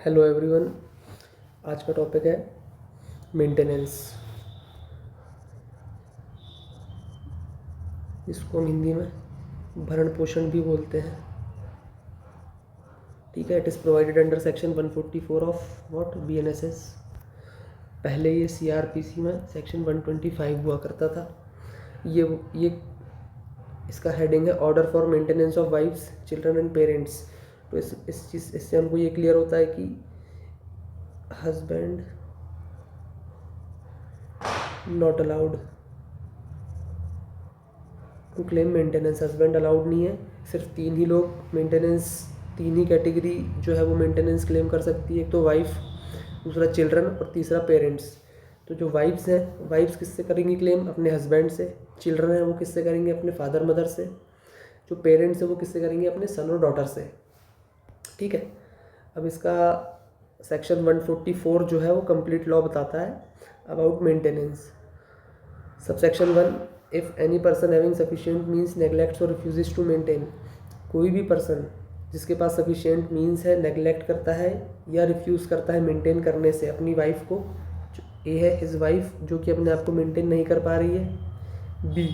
Hello everyone. आज का topic है मेंटेनेंस। इसको हम हिंदी में भरण पोषण भी बोलते हैं। ठीक है। It is provided under section 144 of what BNSS। पहले ये CRPC में सेक्शन 125 हुआ करता था। ये इसका हेडिंग है order for maintenance of wife's children and parents. तो इससे हमको ये क्लियर होता है कि husband not allowed to claim maintenance. Husband allowed नहीं है। सिर्फ तीन ही लोग मेंटेनेंस, तीन ही कैटेगरी जो है वो मेंटेनेंस क्लेम कर सकती है। एक तो वाइफ, दूसरा चिल्ड्रन और तीसरा पेरेंट्स। तो जो वाइफ्स हैं, वाइफ्स किससे करेंगी क्लेम? अपने हस्बैंड से। चिल्ड्रन हैं वो किससे करेंगे? अपने फादर मदर से। जो पेरेंट्स हैं वो किससे करेंगे? अपने सन और डॉटर से। ठीक है। अब इसका सेक्शन 144 जो है वो कंप्लीट लॉ बताता है about maintenance. Subsection 1, if any person having sufficient means neglects or refuses to maintain. कोई भी पर्सन जिसके पास सफिशिएंट मीन्स है, नेग्लेक्ट करता है या रिफ्यूज़ करता है मेंटेन करने से अपनी वाइफ को। ए है हिज वाइफ जो कि अपने आप को मेंटेन नहीं कर पा रही है। बी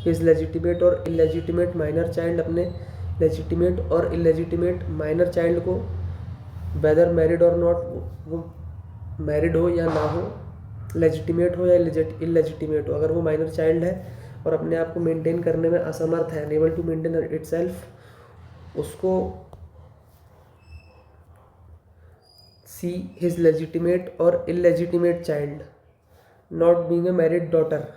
हिज लेजिटिमेट और इलेजिटिमेट माइनर चाइल्ड, अपने लेजिटिमेट और इलेजिटिमेट माइनर चाइल्ड को, वेदर मैरिड और नॉट, वो मैरिड हो या ना हो, लेजिटिमेट हो या इलेजिटिमेट हो, अगर वो माइनर चाइल्ड है और अपने आप को मेंटेन करने में असमर्थ है, अनेबल टू मेंटेन इटसेल्फ, उसको सी हिज लेजिटिमेट और illegitimate child not being a married daughter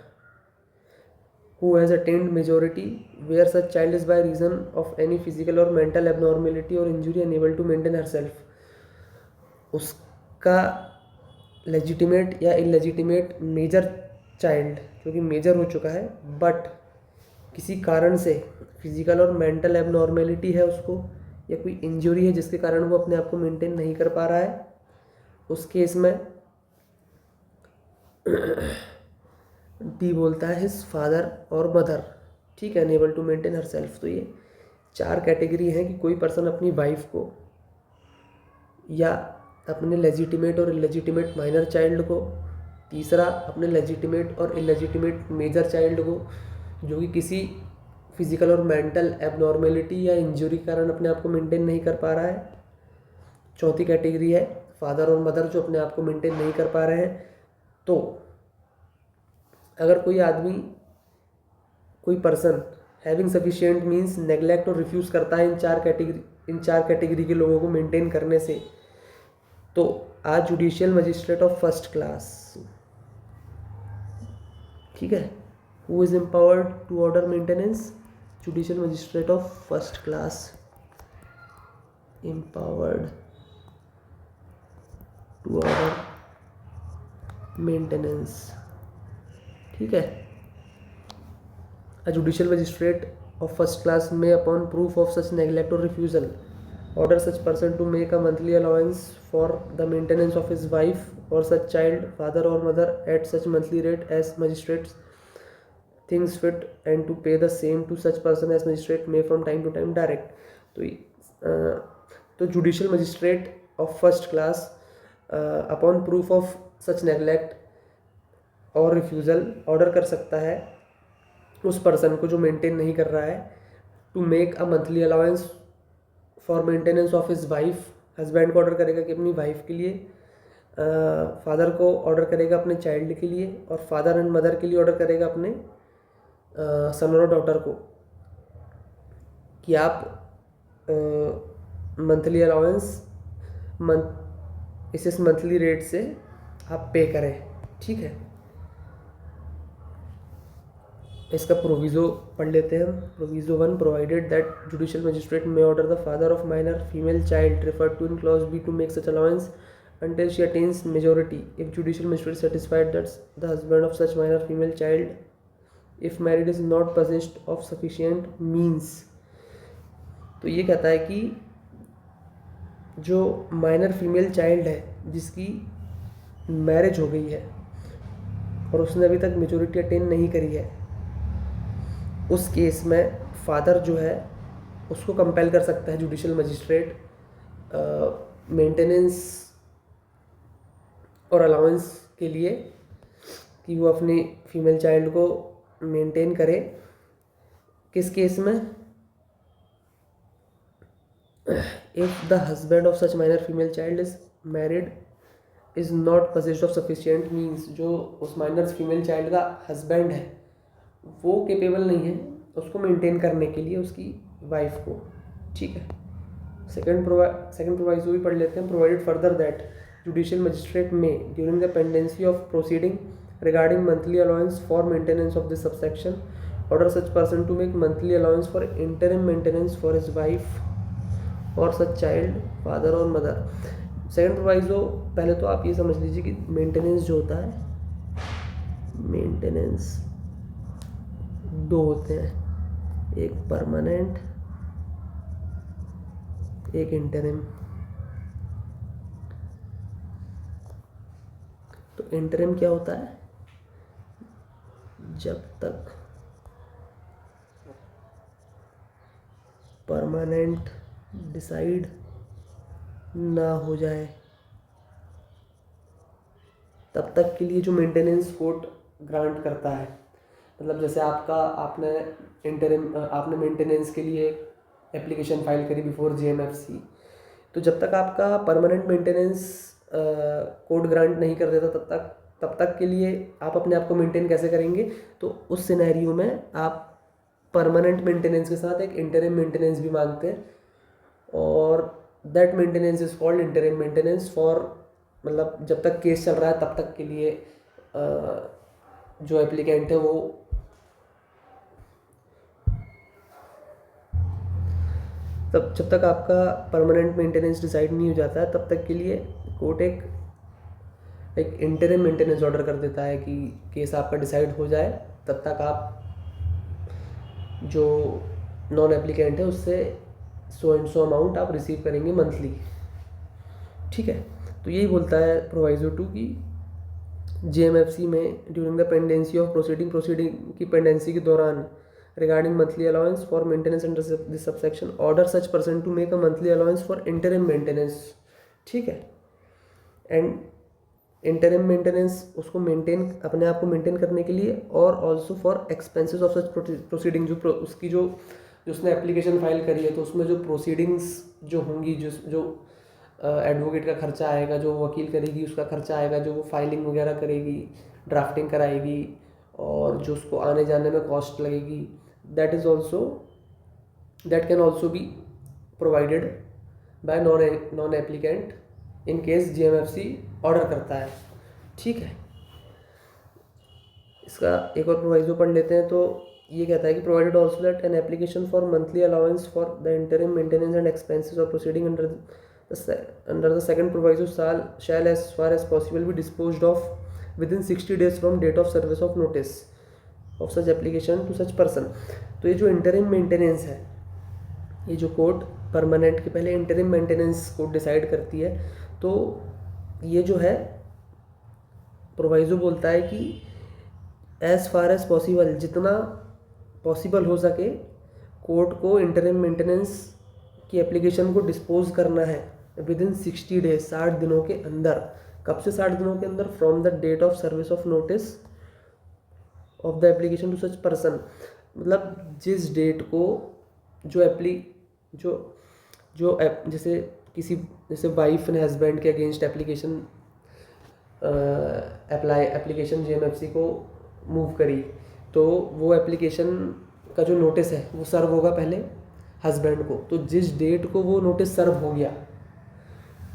who has attained majority where such child is by reason of any physical or mental abnormality or injury unable to maintain herself। उसका legitimate या illegitimate major child जो कि major हो चुका है but किसी कारण से फिजिकल और मेंटल एबनॉर्मेलिटी है उसको, या कोई इंजरी है जिसके कारण वो अपने आप को मेंटेन नहीं कर पा रहा है, उस केस में डी बोलता है हिज फादर और मदर। ठीक है। Unable to maintain herself. तो ये चार कैटेगरी हैं कि कोई पर्सन अपनी वाइफ को या अपने लेजिटिमेट और इलेजिटिमेट माइनर चाइल्ड को, तीसरा अपने लेजिटिमेट और इलेजिटिमेट मेजर चाइल्ड को जो कि किसी फिजिकल और मेंटल एबनॉर्मेलिटी या इंजरी के कारण अपने आप को मेंटेन नहीं कर पा रहा है, चौथी कैटेगरी है फादर और मदर जो अपने आप को मेंटेन नहीं कर पा रहे हैं। तो अगर कोई आदमी, कोई person having sufficient means neglect और रिफ्यूज़ करता है इन चार कैटेगरी के लोगों को मेंटेन करने से, तो आज judicial magistrate of first class, ठीक है, who is empowered to order maintenance, judicial magistrate of first class empowered to order maintenance. ठीक है। A judicial magistrate of first class may, upon proof of such neglect or refusal, order such person to make a monthly allowance for the maintenance of his wife or such child, father or mother, at such monthly rate as magistrates thinks fit, and to pay the same to such person as magistrate may from time to time direct। तो judicial magistrate of first class upon proof of such neglect और refusal order कर सकता है उस person को जो maintain नहीं कर रहा है, to make a monthly allowance for maintenance of his wife. Husband को ऑर्डर करेगा कि अपनी वाइफ के लिए, फादर को ऑर्डर करेगा अपने चाइल्ड के लिए, और फादर एंड मदर के लिए ऑर्डर करेगा अपने सन और डॉटर को, कि आप मंथली अलाउंस इस मंथली रेट से आप पे करें। ठीक है। इसका प्रोविज़ो पढ़ लेते हैं हम। Proviso 1, provided that judicial magistrate may order the father of minor female child referred to in clause B to make such allowance until she attains majority, if judicial magistrate satisfied that the husband of such minor female child, if married, is not possessed of sufficient means। तो ये कहता है कि जो minor female child है जिसकी marriage हो गई है और उसने अभी तक मेजोरिटी अटेन नहीं करी है, उस केस में फादर जो है उसको कंपेल कर सकता है जुडिशियल मजिस्ट्रेट मेंटेनेंस और अलाउंस के लिए कि वो अपने फीमेल चाइल्ड को मेंटेन करे। किस केस में? If the husband of such minor female child is married is not possessed of sufficient means, जो उस माइनर फीमेल चाइल्ड का हस्बैंड है वो केपेबल नहीं है उसको मेंटेन करने के लिए उसकी वाइफ को। ठीक है। सेकंड प्रोवाइजो भी पढ़ लेते हैं। Provided further that judicial magistrate में during the pendency of proceeding regarding monthly allowance for maintenance of this subsection order such person to make monthly allowance for interim maintenance for his wife or such child, father और mother। Second proviso पहले तो आप ये समझ लीजिए कि maintenance जो होता है, मेंटेनेंस दो होते हैं, एक परमानेंट एक इंटरिम। तो इंटरिम क्या होता है? जब तक परमानेंट डिसाइड ना हो जाए तब तक के लिए जो मेंटेनेंस कोर्ट ग्रांट करता है। मतलब जैसे आपने मेंटेनेंस के लिए एप्लीकेशन फाइल करी बिफोर जेएमएफसी, तो जब तक आपका परमानेंट मेंटेनेंस कोर्ट ग्रांट नहीं कर देता तब तक के लिए आप अपने आप को मेंटेन कैसे करेंगे? तो उस सिनेरियो में आप परमानेंट मेंटेनेंस के साथ एक इंटरिम मेंटेनेंस भी मांगते हैं और that maintenance is called interim maintenance for, मतलब जब तक केस चल रहा है तब तक के लिए जो एप्लीकेंट है वो जब तक आपका परमानेंट मेंटेनेंस डिसाइड नहीं हो जाता है तब तक के लिए कोर्ट एक इंटरिम मेंटेनेंस ऑर्डर कर देता है कि केस आपका डिसाइड हो जाए तब तक आप जो नॉन एप्लीकेंट है उससे सो एंड सो अमाउंट आप रिसीव करेंगे मंथली। ठीक है। तो यही बोलता है प्रोवाइजो 2 की जेएमएफसी में during the pendency of proceeding की पेंडेंसी के दौरान regarding monthly allowance for maintenance under this subsection order such person to make a monthly allowance for interim maintenance. ठीक है। एंड इंटरिम मेंटेनेंस उसको अपने आप को मेंटेन करने के लिए और also for expenses of such proceeding, जो उसने एप्लीकेशन फाइल करी है तो उसमें जो प्रोसीडिंग्स जो होंगी, जो एडवोकेट का खर्चा आएगा, जो वकील करेगी उसका खर्चा आएगा, जो वो फाइलिंग वगैरह करेगी, ड्राफ्टिंग कराएगी और जो उसको आने जाने में कॉस्ट लगेगी, that can also be provided by non applicant in case JMFC order करता है। ठीक है। इसका एक और प्रोवाइजो पढ़ लेते हैं। तो ये कहता है कि provided also that an application for monthly allowance for the interim maintenance and expenses of proceeding under the second proviso shall as far as possible be disposed of within 60 days from date of service of notice of such application to such person। तो ये जो interim maintenance है, ये जो court permanent के पहले interim maintenance court decide करती है, तो ये जो है प्रोवाइजो बोलता है कि एज फार एज पॉसिबल, जितना पॉसिबल हो सके कोर्ट को इंटरिम मेंटेनेंस की एप्लीकेशन को डिस्पोज करना है विद इन 60 डेज, 60 दिनों के अंदर। कब से 60 दिनों के अंदर? From the date of service of notice of the application to such person. मतलब जिस डेट को जैसे वाइफ ने हस्बैंड के अगेंस्ट एप्लीकेशन जेएमएफसी को मूव करी, तो वो एप्लीकेशन का जो नोटिस है वो सर्व होगा पहले हस्बैंड को। तो जिस डेट को वो नोटिस सर्व हो गया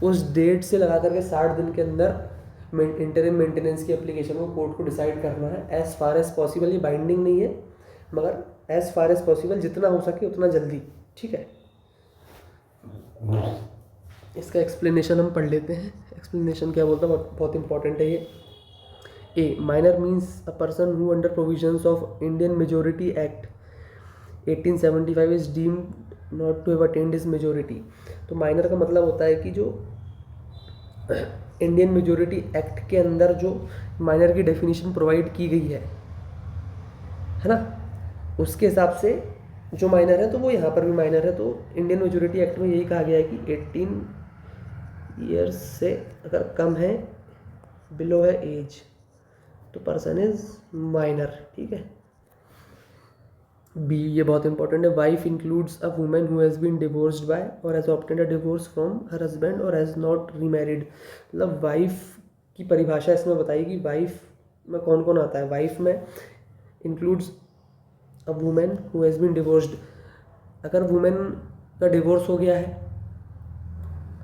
उस डेट से लगा करके 60 दिन के अंदर इंटरिम मेंटेनेंस की एप्लीकेशन को कोर्ट को डिसाइड करना है। एज फार एज पॉसिबल, ये बाइंडिंग नहीं है मगर एज फार एज पॉसिबल जितना हो सके उतना जल्दी। ठीक है। इसका एक्सप्लेनेशन हम पढ़ लेते हैं। एक्सप्लेनेशन क्या बोलता है, बहुत इंपॉर्टेंट है ये। A minor means a person who under provisions of Indian majority act 1875 is deemed not to have attend his majority. तो माइनर का मतलब होता है कि जो इंडियन मेजोरिटी एक्ट के अंदर जो माइनर की डेफिनेशन प्रोवाइड की गई है ना, उसके हिसाब से जो माइनर है तो वो यहाँ पर भी माइनर है। तो इंडियन मेजोरिटी एक्ट में यही कहा गया है कि ईयर्स से अगर कम है, बिलो है एज, तो पर्सन इज माइनर, ठीक है। बी, ये बहुत इंपॉर्टेंट है, wife includes a women who has been divorced by or has obtained a divorce from her husband or has not remarried. मतलब वाइफ की परिभाषा इसमें बताई कि वाइफ में कौन कौन आता है। वाइफ में includes a women who has been divorced, अगर वुमेन का डिवोर्स हो गया है,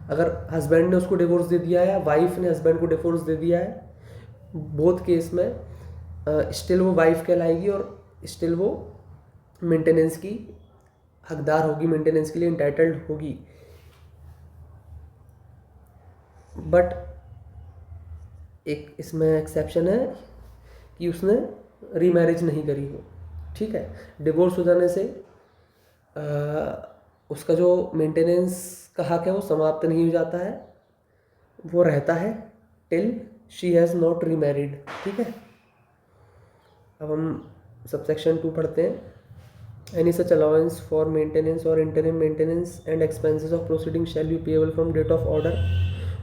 अगर हस्बैंड ने उसको डिवोर्स दे दिया है या वाइफ ने हस्बैंड को डिवोर्स दे दिया है, बोथ केस में स्टिल वो वाइफ कहलाएगी और स्टिल वो मेंटेनेंस की हकदार होगी, मेंटेनेंस के लिए इंटाइटल्ड होगी। बट एक इसमें एक्सेप्शन है कि उसने रीमैरिज नहीं करी हो, ठीक है। डिवोर्स हो जाने से उसका जो मेंटेनेंस का हक है वो समाप्त नहीं हो जाता है, वो रहता है till she has not remarried, ठीक है। अब हम सबसेक्शन 2 पढ़ते हैं। Any such allowance for maintenance or interim maintenance and expenses of proceeding shall be payable from date of order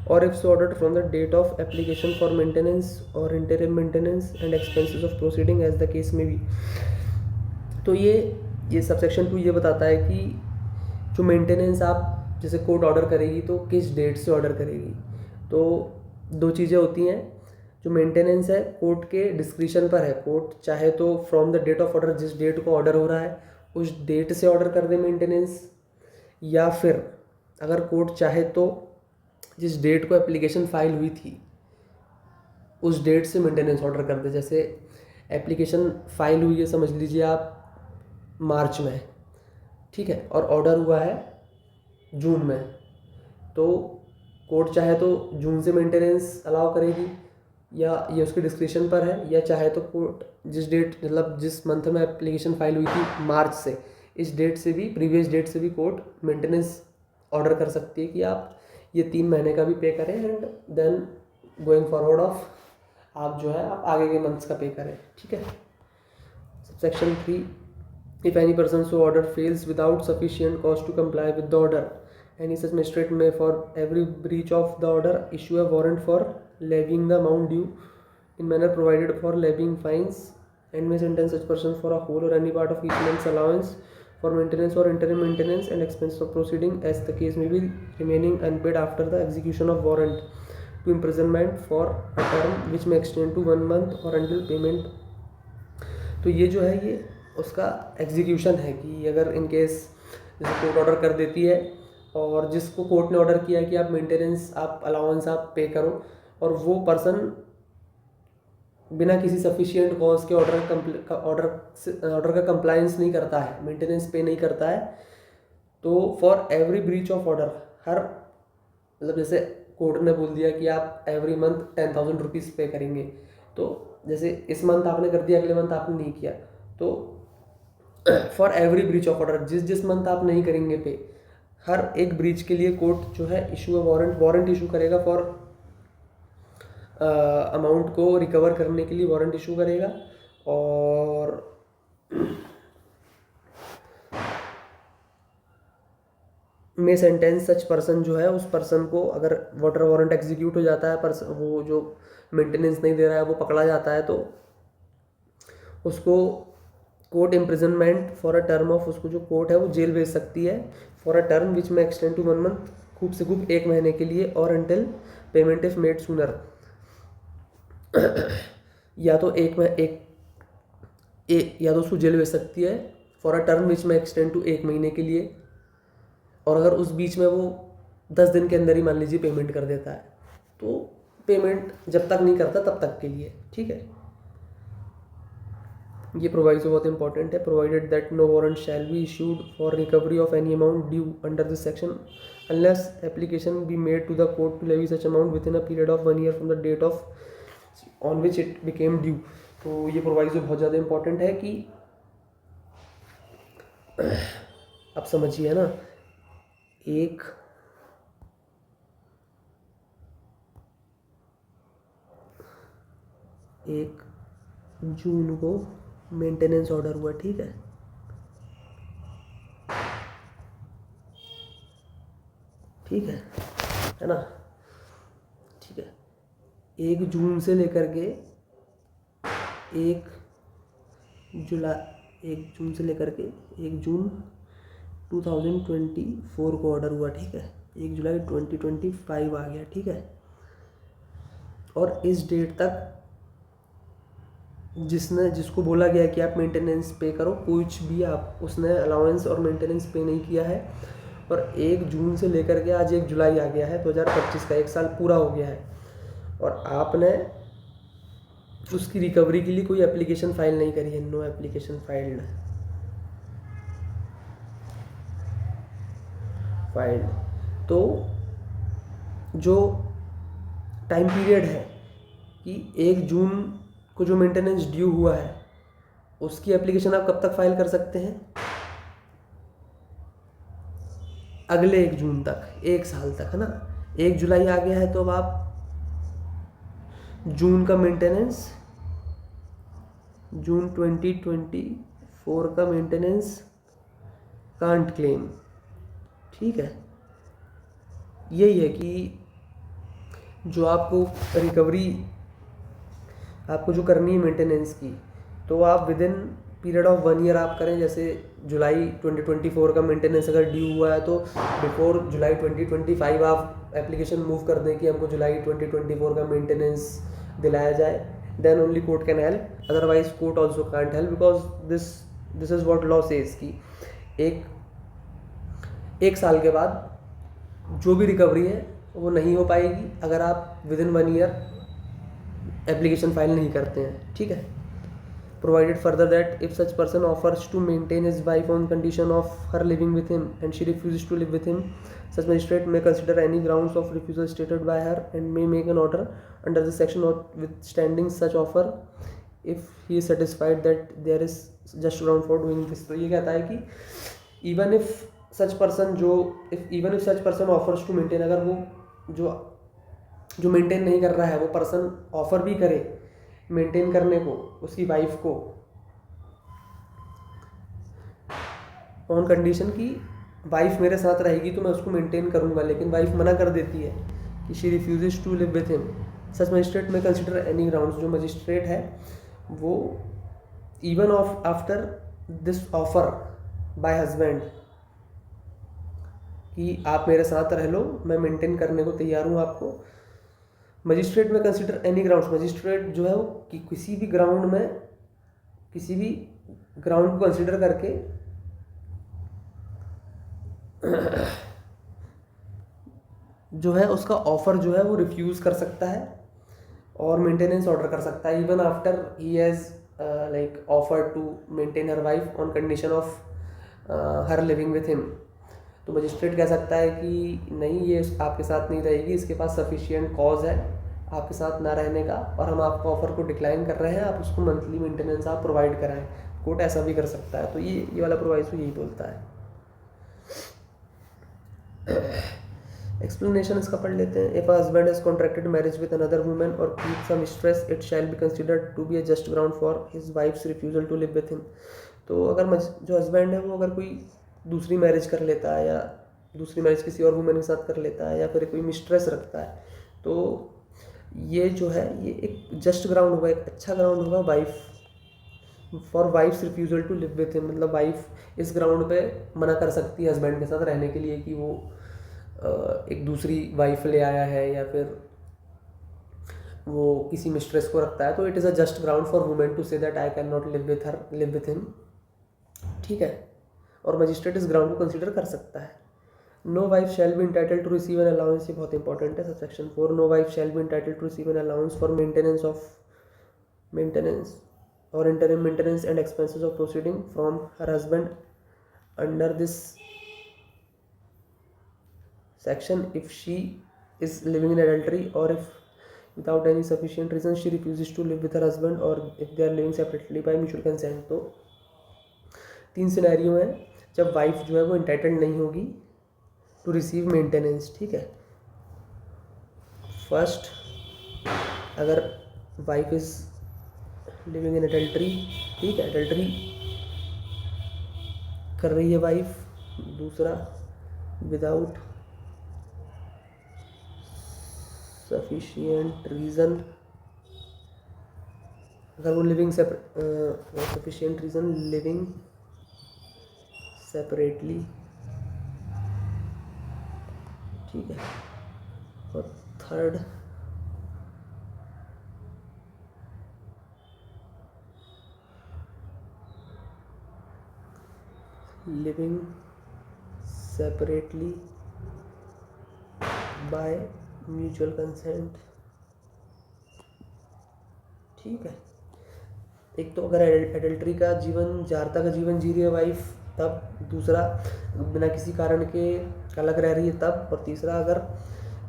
or if so ordered from the date of application for maintenance or interim maintenance and expenses of proceeding as the case may be। तो ये subsection 2 ये बताता है कि जो maintenance आप जैसे court order करेगी तो किस डेट से ऑर्डर करेगी। तो दो चीज़ें होती हैं, जो मेंटेनेंस है कोर्ट के डिस्क्रिशन पर है, कोर्ट चाहे तो from the date of order, जिस डेट को ऑर्डर हो रहा है उस डेट से ऑर्डर कर दे मेंटेनेंस, या फिर अगर कोर्ट चाहे तो जिस डेट को एप्लीकेशन फाइल हुई थी उस डेट से मेंटेनेंस ऑर्डर कर दे। जैसे एप्लीकेशन फाइल हुई है समझ लीजिए आप मार्च में, ठीक है, और ऑर्डर हुआ है जून में, तो कोर्ट चाहे तो जून से मेंटेनेंस अलाउ करेगी या ये उसके डिस्क्रिप्शन पर है, या चाहे तो कोर्ट जिस डेट मतलब जिस मंथ में एप्लीकेशन फाइल हुई थी मार्च से, इस डेट से भी प्रीवियस डेट से भी कोर्ट मेंटेनेंस ऑर्डर कर सकती है कि आप ये 3 महीने का भी पे करें and then going forward of आप जो है आप आगे के मंथ्स का पे करें, ठीक है। Subsection 3, if any person so ordered fails without sufficient cause to comply with the order, any such magistrate may for every breach of the order issue a warrant for levying the amount due in manner provided for levying fines and may sentence such person for a whole or any part of each month's allowance for maintenance or interim maintenance and expense of proceeding as the case may be, remaining unpaid after the execution of warrant, to imprisonment for a term which may extend to 1 month or until payment। तो ये जो है ये उसका execution है कि अगर in case जैसे कोर्ट ऑर्डर कर देती है और जिसको कोर्ट ने ऑर्डर किया है कि आप मेंटेनेंस आप अलाउंस आप पे करो और वो पर्सन बिना किसी सफिशिएंट कॉज के ऑर्डर का कंप्लायंस नहीं करता है, मेंटेनेंस पे नहीं करता है, तो for every breach of order, हर मतलब जैसे कोर्ट ने बोल दिया कि आप एवरी मंथ 10,000 रुपीज़ पे करेंगे, तो जैसे इस मंथ आपने कर दिया अगले मंथ आपने नहीं किया, तो for every breach of order जिस मंथ आप नहीं करेंगे पे, हर एक ब्रीच के लिए कोर्ट जो है इशू वारंट इशू करेगा फॉर अमाउंट को रिकवर करने के लिए वारंट इशू करेगा। और में सेंटेंस सच पर्सन जो है उस पर्सन को, अगर वाटर वारंट एग्जीक्यूट हो जाता है, पर्सन वो जो मेंटेनेंस नहीं दे रहा है वो पकड़ा जाता है, तो उसको court imprisonment for a term of, उसको जो कोर्ट है वो जेल भेज सकती है फॉर अ टर्म विच में एक्सटेंड टू 1 मंथ, खूब से खूब 1 महीने के लिए, और until payment if made sooner, या तो या तो उसको जेल भेज सकती है फॉर अ टर्म विच में एक्सटेंड टू 1 महीने के लिए, और अगर उस बीच में वो 10 दिन के अंदर ही मान लीजिए पेमेंट कर देता है तो पेमेंट जब तक नहीं करता तब तक के लिए, ठीक है। ये प्रोवाइजो बहुत इंपॉर्टेंट है। Provided that no warrant shall be issued for recovery of any amount due under this section unless application be made to the court to levy such amount within a period of 1 year from the date of on which it became due. तो ये proviso बहुत ज़्यादा important है कि आप समझिए ना, एक जून को मेंटेनेंस ऑर्डर हुआ, ठीक है, ठीक है ना, ठीक है, 1 जून से लेकर के 1 जून से लेकर के 1 जून 2024 को ऑर्डर हुआ, ठीक है, 1 जुलाई 2025 आ गया, ठीक है। और इस डेट तक जिसको बोला गया कि आप मेंटेनेंस पे करो, कुछ भी आप उसने अलाउंस और मेंटेनेंस पे नहीं किया है। और 1 जून से लेकर के आज 1 जुलाई आ गया है 2025 का, 1 साल पूरा हो गया है, और आपने उसकी रिकवरी के लिए कोई एप्लीकेशन फाइल नहीं करी है। No application filed. तो जो टाइम पीरियड है कि 1 जून को जो मेंटेनेंस ड्यू हुआ है, उसकी एप्लीकेशन आप कब तक फाइल कर सकते हैं? अगले 1 जून तक, 1 साल तक, है ना। 1 जुलाई आ गया है तो अब आप जून का मेंटेनेंस, जून 2024 का मेंटेनेंस कांट क्लेम, ठीक है। यही है कि जो आपको रिकवरी आपको जो करनी है मेंटेनेंस की, तो आप with in period of 1 year आप करें। जैसे जुलाई 2024 का मेंटेनेंस अगर ड्यू हुआ है तो बिफोर जुलाई 2025 आप एप्लीकेशन मूव कर दें कि हमको जुलाई 2024 का मेंटेनेंस दिलाया जाए, then only court can help, otherwise court also can't help, because this is what law says कि एक साल के बाद जो भी रिकवरी है वो नहीं हो पाएगी अगर आप with in 1 year application file नहीं करते हैं, ठीक है। Provided further that if such person offers to maintain his wife on condition of her living with him and she refuses to live with him, such magistrate may consider any grounds of refusal stated by her and may make an order under this section notwithstanding such offer if he is satisfied that there is just ground for doing this। तो ये कहता है कि even if such person offers to maintain, अगर वो जो maintain नहीं कर रहा है वो पर्सन ऑफर भी करे मेंटेन करने को उसकी वाइफ को, ऑन कंडीशन कि वाइफ मेरे साथ रहेगी तो मैं उसको मेंटेन करूंगा, लेकिन वाइफ मना कर देती है कि she refuses to live with him, such magistrate may consider any grounds. जो मजिस्ट्रेट है वो even after this offer by husband कि आप मेरे साथ रह लो, मैं मेंटेन करने को तैयार हूँ आपको, magistrate may consider any grounds. Magistrate जो है वो कि किसी भी ग्राउंड को कंसिडर करके जो है उसका ऑफर जो है वो रिफ्यूज कर सकता है और मेंटेनेंस ऑर्डर कर सकता है, even after he has like offer to maintain her wife on condition of her living with him. तो मजिस्ट्रेट कह सकता है कि नहीं, ये आपके साथ नहीं रहेगी, इसके पास सफिशिएंट कॉज है आपके साथ ना रहने का और हम आपको ऑफर को डिक्लाइन कर रहे हैं, आप उसको मंथली मेंटेनेंस आप प्रोवाइड कराएं। कोर्ट ऐसा भी कर सकता है। तो ये वाला प्रोवाइसो यही बोलता है। एक्सप्लेनेशन इसका पढ़ लेते हैं। If husband has contracted marriage with another woman or keeps some stress, it shall be considered to be a just ground for his wife's refusal to live with him. तो अगर जो हस्बैंड है वो अगर कोई दूसरी मैरिज कर लेता है या दूसरी मैरिज किसी और वुमेन के साथ कर लेता है या फिर कोई मिस्ट्रेस रखता है, तो ये जो है ये एक जस्ट ग्राउंड होगा, एक अच्छा ग्राउंड होगा wife's refusal to live with him. मतलब वाइफ इस ग्राउंड पे मना कर सकती है हस्बैंड के साथ रहने के लिए कि वो एक दूसरी वाइफ ले आया है या फिर वो किसी मिस्ट्रेस को रखता है। तो it is a just ground for women to say that I can not live with him, ठीक है। और मजिस्ट्रेट इस ग्राउंड को कंसिडर कर सकता है। No wife shall be entitled to receive an allowance, ये बहुत इंपॉर्टेंट है। Subsection 4, no wife shall be entitled to receive an allowance for maintenance और interim maintenance and expenses of proceeding from her husband under this section if she is living in adultery or if without any sufficient reason she refuses to live with her husband or if they are living separately by mutual consent। तो 3 scenario हैं जब wife जो है वो entitled नहीं होगी to receive maintenance, ठीक है। फर्स्ट, अगर wife is living in adultery, ठीक है, एडल्ट्री कर रही है वाइफ। दूसरा, विदाउट सफिशिएंट रीज़न, अगर वो living sufficient reason living separately, ठीक है। और third, living separately by mutual consent, ठीक है। एक तो अगर एडल्ट्री का जीवन, जारता का जीवन जी रही है वाइफ तब, दूसरा बिना किसी कारण के अलग रह रही है तब, और तीसरा अगर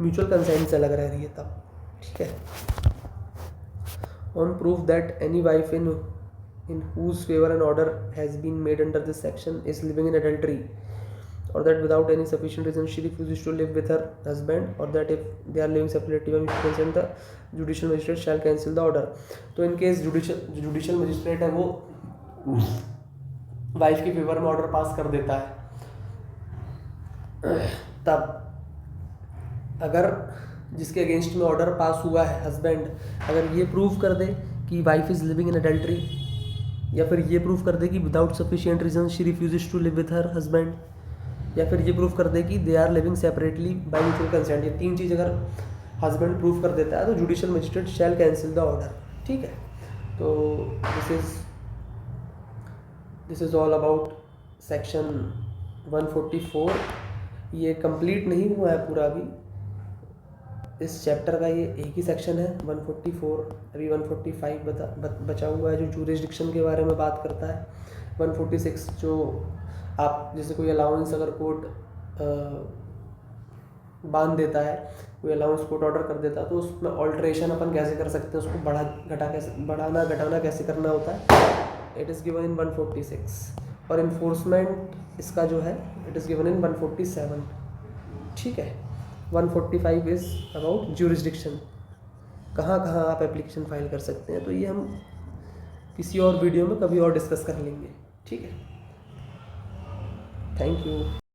म्यूचुअल कंसेंट से अलग रह रही है तब, ठीक है। On proof that any wife in whose favor an order has been made under this section is living in adultery, or that without any sufficient reason she refuses to live with her husband, or that if they are living separately by mutual consent the judicial magistrate shall cancel the order. तो in case judicial magistrate है वो wife के favour में order pass कर देता है, तब अगर जिसके अगेंस्ट में ऑर्डर पास हुआ है हस्बैंड, अगर ये प्रूव कर दे कि wife is living in adultery, या फिर ये प्रूफ कर दे कि without sufficient reason she refuses to live with her husband, या फिर ये प्रूफ कर दे कि they are living separately by mutual consent, ये तीन चीज़ अगर हस्बैंड प्रूफ कर देता है तो judicial magistrate shall cancel the order, ठीक है। तो this is all about section 144। ये कंप्लीट नहीं हुआ है पूरा अभी, इस चैप्टर का ये एक ही सेक्शन है 144, अभी 145 बचा हुआ है जो जूरिसडिक्शन के बारे में बात करता है। 146 जो आप जैसे कोई अलाउंस अगर कोर्ट बांध देता है, कोई अलाउंस कोर्ट ऑर्डर कर देता है, तो उसमें ऑल्ट्रेशन अपन कैसे कर सकते हैं, उसको बढ़ाना घटाना कैसे करना होता है, इट इज़ गिवन इन 146। और इन्फोर्समेंट इसका जो है इट इज़ गिवन इन 147, ठीक है। 145 इज़ अबाउट ज्यूरिसडिक्शन, कहाँ कहाँ आप एप्लीकेशन फाइल कर सकते हैं, तो ये हम किसी और वीडियो में कभी और डिस्कस कर लेंगे, ठीक है। Thank you.